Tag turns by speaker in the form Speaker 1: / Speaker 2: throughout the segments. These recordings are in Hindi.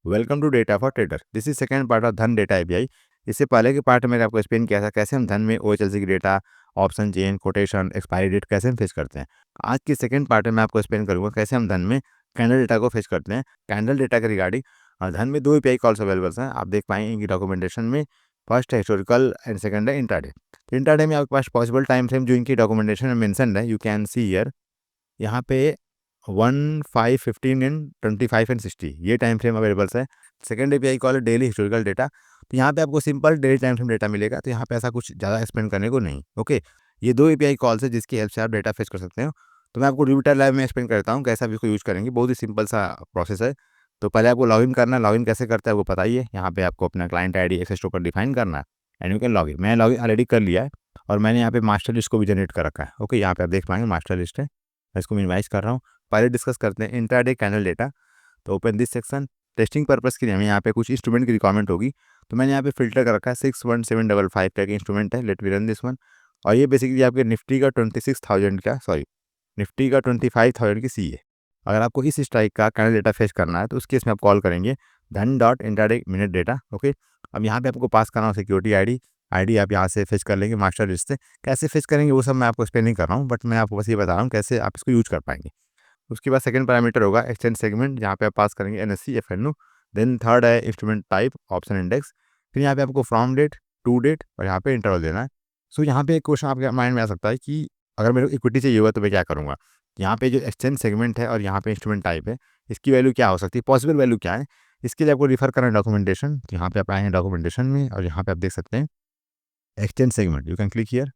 Speaker 1: Welcome to data for trader. This is second part of Dhan data API. इससे पहले के पार्ट में मैंने आपको एक्सप्लेन किया था कैसे हम धन में ओएचएलसी की data, option chain, quotation, expiry date कैसे हम फेच करते हैं। आज की सेकंड पार्ट में मैं आपको एक्सप्लेन करूंगा कैसे हम धन में कैंडल डेटा को फेच करते हैं। कैंडल डेटा के रिगार्डिंग धन में दो एपीआई कॉल्स अवेलेबल हैं, आप देख पाएंगे इनकी डॉक्यूमेंटेशन में। फर्स्ट है हिस्टोरिकल एंड सेकंड है इंट्राडे। इंट्राडे में आपके पास पॉसिबल टाइम फ्रेम जो इनकी डॉक्यूमेंटेशन में मेंशन है, यू कैन सी हियर, यहाँ पे 1, 5, 15 एंड 25 एंड 60 ये टाइम फ्रेम अवेलेबल्स है। सेकंड एपीआई कॉल है डेली हिस्टोरिकल डेटा। तो यहाँ पे आपको simple daily time frame data मिलेगा, तो यहाँ पे ऐसा कुछ ज़्यादा एक्सप्लेन करने को नहीं। ओके, ये दो एपीआई कॉल्स है जिसकी हेल्प से आप डेटा फेच कर सकते हो। तो मैं आपको जुपिटर लाइव में एक्सप्लेन करता हूँ कैसे आप इसको यूज़ करेंगे। बहुत ही सिंपल सा प्रोसेस है। तो पहले आपको लॉगिन करना है। लॉगिन कैसे करता है वो बताइए। यहाँ पे आपको अपना client ID access token define करना है एंड यू कैन लॉगिन। मैं लॉगिन ऑलरेडी कर लिया है और मैंने यहाँ पे मास्टर लिस्ट को भी जनरेट कर रखा है। ओके, यहाँ पे आप देख पाएंगे मास्टर लिस्ट है, मैं इसको मिनिमाइज कर रहा हूँ। पहले डिस्कस करते हैं इंट्राडे कैंडल डेटा। तो open this section. Testing purpose के लिए हमें यहाँ पे कुछ इंस्ट्रूमेंट की रिक्वायरमेंट होगी, तो मैंने यहाँ पे फिल्टर कर रखा है 61755 का इंस्ट्रूमेंट है। Let we run this one. और ये बेसिकली आपके निफ्टी का 26,000 का, सॉरी, निफ्टी का 25,000 की सी है। अगर आपको इस स्ट्राइक का कैंडल डेटा फेच करना है तो उस केस में आप कॉल करेंगे धन dot intraday minute data. Okay, अब यहाँ पे आपको पास करना हो सिक्योरिटी आईडी आप यहाँ से फेच कर लेंगे मास्टर लिस्ट से। कैसे फेच करेंगे वो सब मैं आपको एक्सप्लेन नहीं कर रहा हूँ, बट मैं आपको बस ये बता रहा हूँ कैसे आप इसको यूज कर पाएंगे। उसके बाद सेकंड पैरामीटर होगा एक्सचेंज सेगमेंट, जहाँ पे आप पास करेंगे एनएससी एफएनओ। देन थर्ड है इंस्ट्रूमेंट टाइप ऑप्शन इंडेक्स। फिर यहाँ पे आपको फ्रॉम डेट, टू डेट और यहाँ पे इंटरवल देना है। सो यहाँ पे एक क्वेश्चन आपके माइंड में आ सकता है कि अगर मेरे को इक्विटी चाहिए हुआ तो मैं क्या करूँगा। यहाँ पे जो एक्सचेंज सेगमेंट है और यहाँ पे इंस्ट्रूमेंट टाइप है, इसकी वैल्यू क्या हो सकती है, पॉसिबल वैल्यू क्या है। इसके लिए आपको रिफर करना है डॉक्यूमेंटेशन। यहाँ पे आप आए हैं डॉक्यूमेंटेशन में और यहाँ पे आप देख सकते हैं exchange segment, you can click here.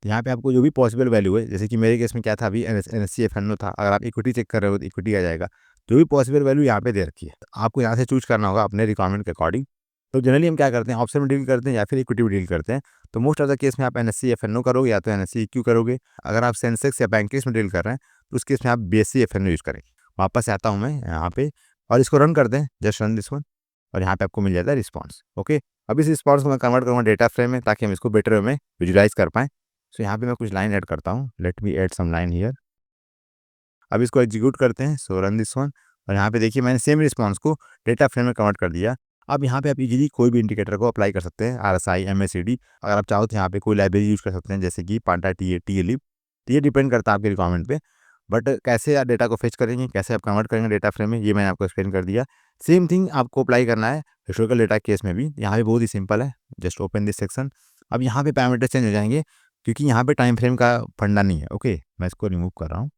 Speaker 1: यहाँ पे आपको जो भी पॉसिबल वैल्यू है, जैसे कि मेरे केस में क्या था, अभी एनएससी एफएनओ था। अगर आप इक्विटी चेक कर रहे हो तो इक्विटी आ जाएगा। जो भी पॉसिबल वैल्यू यहाँ पे दे रखी है, तो आपको यहाँ से चूज करना होगा अपने रिक्वायरमेंट के अकॉर्डिंग। तो जनरली हम क्या करते हैं, ऑप्शन में डील करते हैं या फिर इक्विटी में डील करते हैं। तो मोस्ट ऑफ द केस में आप एनएससी एफएनओ करोगे या तो एनएससी इक्यू करोगे। अगर आप सेंसेक्स या बैंकेस में डील कर रहे हैं तो उस केस में आप बीएससी एफएनओ यूज़ करेंगे। वापस आता हूँ मैं यहाँ पे और इसको रन करते हैं, जस्ट रन दिस वन। और यहाँ पे आपको मिल जाता है रिस्पॉन्स। ओके, अब इस रिस्पॉन्स को मैं कन्वर्ट करूँगा डेटा फ्रेम में ताकि हम इसको बेटर वे में विजुलाइज कर पाएँ। सो यहाँ पे मैं कुछ लाइन ऐड करता हूँ। Let me add some line here. अब इसको एग्जीक्यूट करते हैं। So run this one. और यहाँ पे देखिए मैंने सेम रिस्पॉन्स को डेटा फ्रेम में कन्वर्ट कर दिया। अब यहाँ पे आप इजीली कोई भी इंडिकेटर को अप्लाई कर सकते हैं, आरएसआई, एमएसीडी। अगर आप चाहो तो यहाँ पे कोई लाइब्रेरी यूज़ कर सकते हैं, जैसे कि पांडा टीएलिब। तो ये डिपेंड करता है आपके रिक्वायरमेंट पे। बट कैसे आप डेटा को फेच करेंगे, कैसे आप कन्वर्ट करेंगे डेटा फ्रेम में, ये मैंने आपको एक्सप्लेन कर दिया। सेम थिंग आपको अप्लाई करना है हिस्टोरिकल डेटा केस में भी। यहाँ पे बहुत ही सिंपल है, जस्ट ओपन दिस सेक्शन। अब यहाँ पे पैरामीटर चेंज हो जाएंगे क्योंकि यहाँ पे टाइम फ्रेम का फंडा नहीं है। ओके, मैं इसको रिमूव कर रहा हूँ।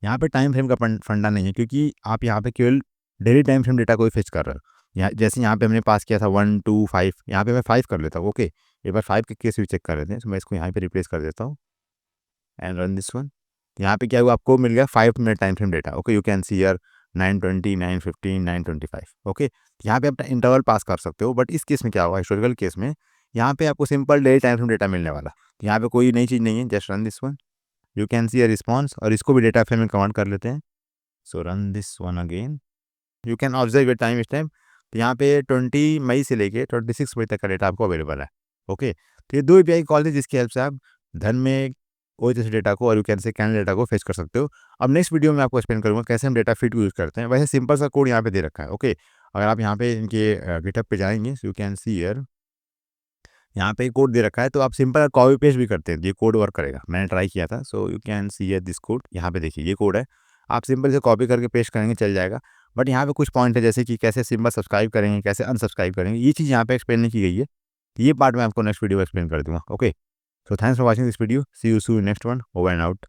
Speaker 1: यहाँ पे टाइम फ्रेम का फंडा नहीं है क्योंकि आप यहाँ पे केवल डेली टाइम फ्रेम डेटा को ही फेच कर रहे हो। यहाँ जैसे यहाँ पे हमने पास किया था 1, 2, 5, यहाँ पे मैं 5 कर लेता हूँ। ओके, एक बार 5 के केस भी चेक कर लेते हैं। तो मैं इसको यहाँ पे रिप्लेस कर देता हूँ एंड रन दिस वन। यहाँ पे क्या हुआ, आपको मिल गया 5 minute time frame data. Okay, you can see here 9:20, 9:15, 9:25। Okay, यहाँ पे आप इंटरवल पास कर सकते हो। बट इस केस में क्या हुआ, हिस्टोरिकल केस में यहाँ पे आपको simple daily time frame data मिलने वाला। यहाँ पे कोई नई चीज़ नहीं है, just run this one. You can see a response और इसको भी डेटा फ्रेम में कन्वर्ट कर लेते हैं। So run this one again. You can observe your time is time. तो यहाँ पे 20 मई से लेके 26 मई तक का डेटा आपको अवेलेबल है। ओके, तो ये दो एपीआई कॉल है जिसकी हेल्प से आप धन में ओएचएस डेटा को और you can say candle data को फेच कर सकते हो। अब नेक्स्ट वीडियो में आपको एक्सप्लेन करूँगा कैसे हम डेटा फीड को यूज़ करते हैं। वैसे सिंपल सा कोड यहाँ पे दे रखा है। ओके, अगर आप यहाँ पे इनके गिटहब पे जाएंगे, यू कैन सी हियर, यहाँ पे कोड दे रखा है। तो आप सिंपल कॉपी पेस्ट भी करते हैं, ये कोड वर्क करेगा। मैंने ट्राई किया था। So you can see here this code. यहाँ पे देखिए ये कोड है, आप सिंपल से कॉपी करके पेस्ट करेंगे चल जाएगा। बट यहाँ पे कुछ पॉइंट है जैसे कि कैसे सिंपल सब्सक्राइब करेंगे, कैसे अनसब्सक्राइब करेंगे, ये चीज़ यहाँ पे एक्सप्लेन नहीं की गई है। ये पार्ट मैं आपको नेक्स्ट वीडियो में एक्सप्लेन कर दूँगा। Okay, so thanks for watching this video. See you soon next one. Over and out.